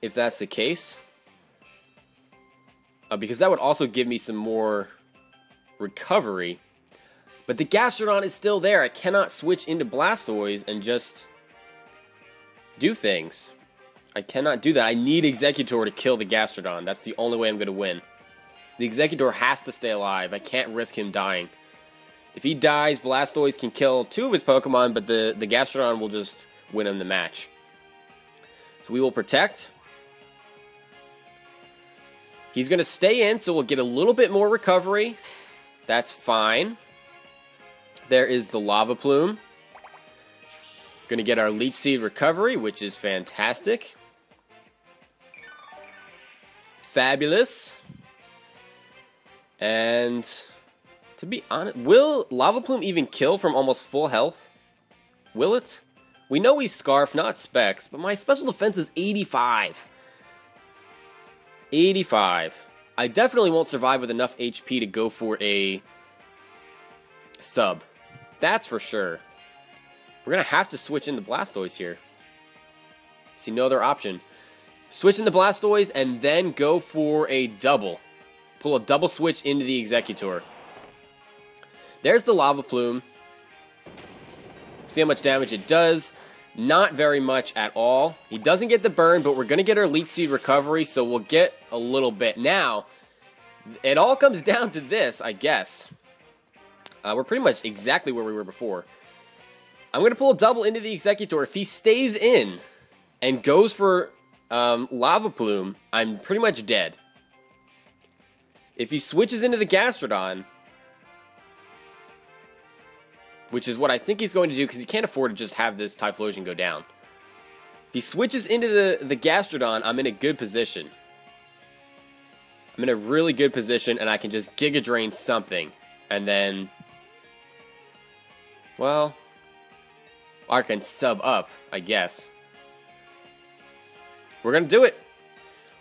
If that's the case. Because that would also give me some more recovery. But the Gastrodon is still there. I cannot switch into Blastoise and just do things. I cannot do that. I need Exeggutor to kill the Gastrodon. That's the only way I'm going to win. The Exeggutor has to stay alive. I can't risk him dying. If he dies, Blastoise can kill two of his Pokemon, but the Gastrodon will just win him the match. So we will protect. He's going to stay in, so we'll get a little bit more recovery. That's fine. There is the Lava Plume. Going to get our Leech Seed recovery, which is fantastic. Fabulous. And to be honest, will Lava Plume even kill from almost full health? Will it? We know he's Scarf, not Specs, but my special defense is 85. 85. I definitely won't survive with enough HP to go for a sub. That's for sure. We're going to have to switch into Blastoise here. See no other option. Switch into Blastoise and then go for a double. Pull a double switch into the Exeggutor. There's the Lava Plume. See how much damage it does. Not very much at all. He doesn't get the burn, but we're going to get our Leech Seed recovery, so we'll get a little bit. Now, it all comes down to this, I guess. We're pretty much exactly where we were before. I'm going to pull a double into the Exeggutor. If he stays in and goes for Lava Plume, I'm pretty much dead. If he switches into the Gastrodon, which is what I think he's going to do because he can't afford to just have this Typhlosion go down. If he switches into the Gastrodon, I'm in a good position. I'm in a really good position, and I can just Giga Drain something. And then, well, I can sub up, I guess. We're gonna do it.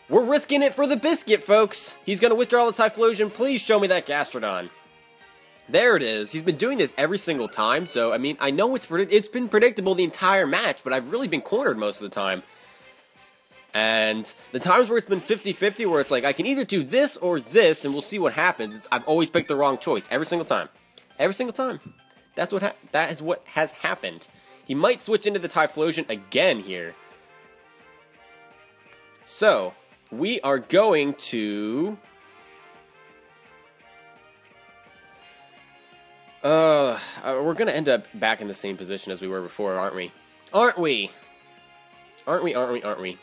We're risking it for the biscuit, folks. He's gonna withdraw the Typhlosion. Please show me that Gastrodon. There it is. He's been doing this every single time, so, I mean, I know it's been predictable the entire match, but I've really been cornered most of the time. And the times where it's been 50-50, where it's like, I can either do this or this, and we'll see what happens, I've always picked the wrong choice, every single time. Every single time. That is what has happened. He might switch into the Typhlosion again here. So, we are going to... we're gonna end up back in the same position as we were before, aren't we? Aren't we? Aren't we, aren't we, aren't we?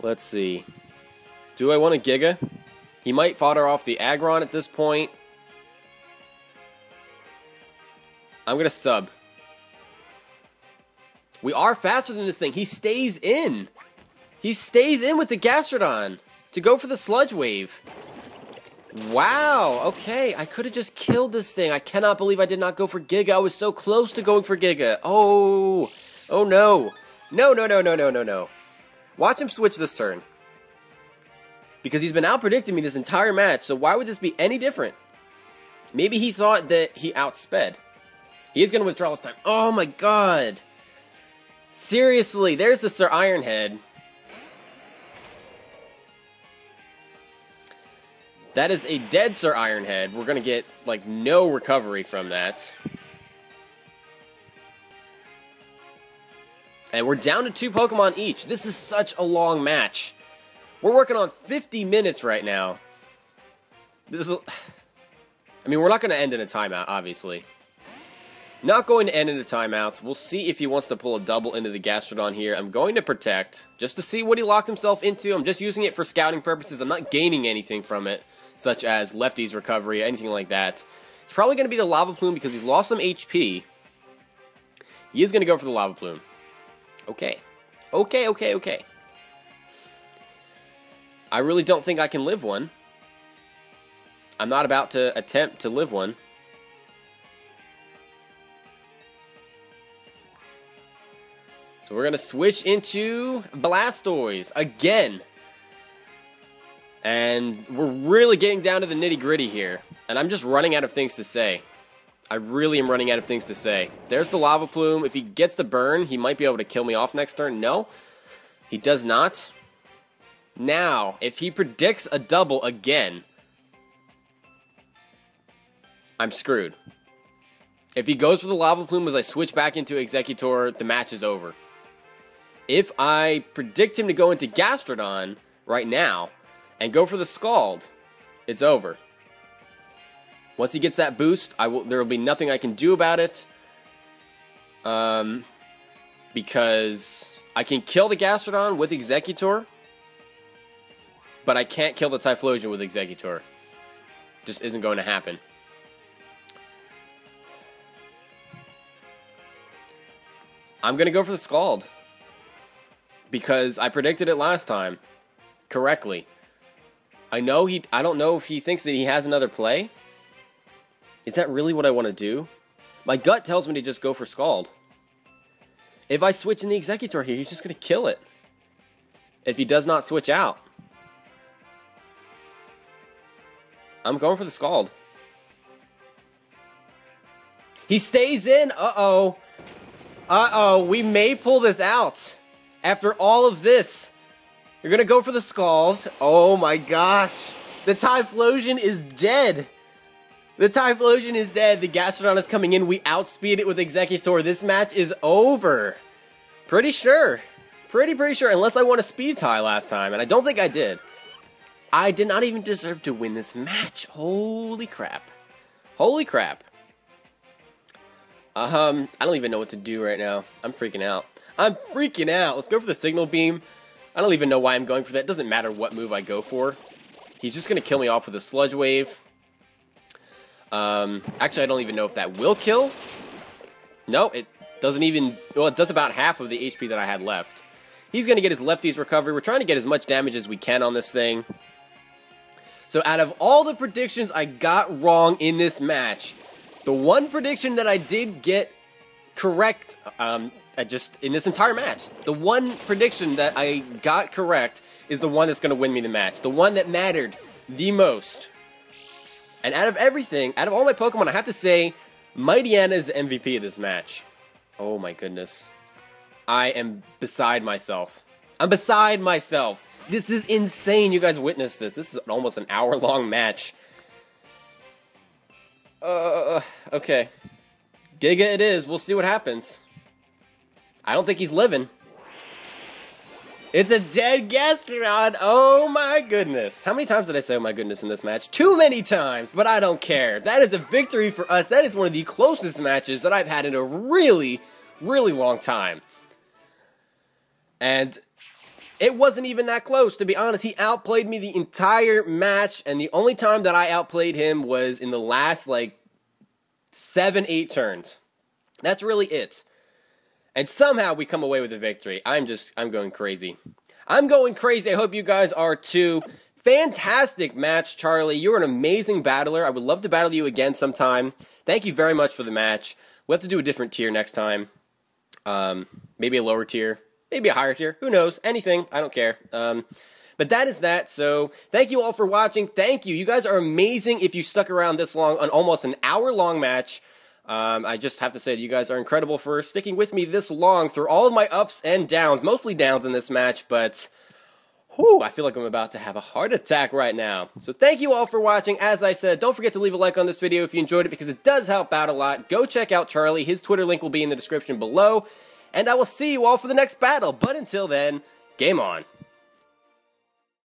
Let's see. Do I want a Giga? He might fodder off the Aggron at this point. I'm gonna sub. We are faster than this thing. He stays in. He stays in with the Gastrodon to go for the Sludge Wave. Wow, okay, I could have just killed this thing. I cannot believe I did not go for Giga. I was so close to going for Giga. Oh no. No. Watch him switch this turn. Because he's been out-predicting me this entire match, so why would this be any different? Maybe he thought that he outsped. He is going to withdraw this time. Oh my god. Seriously, there's the Sir Ironhead. That is a dead Sir Ironhead. We're going to get, like, no recovery from that. And we're down to 2 Pokemon each. This is such a long match. We're working on 50 minutes right now. This is... I mean, we're not going to end in a timeout, obviously. Not going to end in a timeout. We'll see if he wants to pull a double into the Gastrodon here. I'm going to Protect, just to see what he locked himself into. I'm just using it for scouting purposes. I'm not gaining anything from it, such as Lefty's recovery, anything like that. It's probably going to be the Lava Plume because he's lost some HP. He is going to go for the Lava Plume. Okay. Okay. I really don't think I can live one. I'm not about to attempt to live one. So we're going to switch into Blastoise again. And we're really getting down to the nitty-gritty here. And I'm just running out of things to say. I really am running out of things to say. There's the Lava Plume. If he gets the burn, he might be able to kill me off next turn. No, he does not. Now, if he predicts a double again, I'm screwed. If he goes for the Lava Plume as I switch back into Exeggutor, the match is over. If I predict him to go into Gastrodon right now and go for the Scald, it's over. Once he gets that boost, there will be nothing I can do about it. Because I can kill the Gastrodon with Exeggutor, but I can't kill the Typhlosion with Exeggutor. Just isn't going to happen. I'm going to go for the Scald. Because I predicted it last time correctly. I don't know if he thinks that he has another play. Is that really what I want to do? My gut tells me to just go for Scald. If I switch in the Exeggutor here, he's just going to kill it. If he does not switch out. I'm going for the Scald. He stays in. Uh-oh. Uh-oh. We may pull this out. After all of this, you're going to go for the Scald. Oh my gosh. The Typhlosion is dead. The Typhlosion is dead. The Gastrodon is coming in. We outspeed it with Exeggutor. This match is over. Pretty sure. Pretty sure. Unless I won a speed tie last time. And I don't think I did. I did not even deserve to win this match. Holy crap. Holy crap. I don't even know what to do right now. I'm freaking out. I'm freaking out. Let's go for the Signal Beam. I don't even know why I'm going for that. It doesn't matter what move I go for. He's just going to kill me off with a Sludge Wave. Actually, I don't even know if that will kill. No, it doesn't even... Well, it does about half of the HP that I had left. He's going to get his Lefty's recovery. We're trying to get as much damage as we can on this thing. So out of all the predictions I got wrong in this match, The one prediction that I did get correct, just in this entire match, the one prediction that I got correct is the one that's going to win me the match. The one that mattered the most. And out of everything, out of all my Pokemon, I have to say, Mightyena is the MVP of this match. Oh my goodness. I am beside myself. I'm beside myself. This is insane. You guys witnessed this. This is almost an hour-long match. Okay. Giga it is. We'll see what happens. I don't think he's living. It's a dead Gastrodon. Oh my goodness. How many times did I say oh my goodness in this match? Too many times, but I don't care. That is a victory for us. That is one of the closest matches that I've had in a really, really long time. And it wasn't even that close, to be honest. He outplayed me the entire match, and the only time that I outplayed him was in the last, like, 7-8 turns. That's really it. And somehow we come away with a victory. I'm going crazy. I'm going crazy. I hope you guys are too. Fantastic match, Charlie. You're an amazing battler. I would love to battle you again sometime. Thank you very much for the match. We'll have to do a different tier next time. Maybe a lower tier. Maybe a higher tier. Who knows? Anything. I don't care. But that is that. So thank you all for watching. Thank you. You guys are amazing if you stuck around this long on almost an hour-long match. I just have to say that you guys are incredible for sticking with me this long through all of my ups and downs. Mostly downs in this match, but whew, I feel like I'm about to have a heart attack right now. So thank you all for watching. As I said, don't forget to leave a like on this video if you enjoyed it because it does help out a lot. Go check out Charlie. His Twitter link will be in the description below. And I will see you all for the next battle. But until then, game on.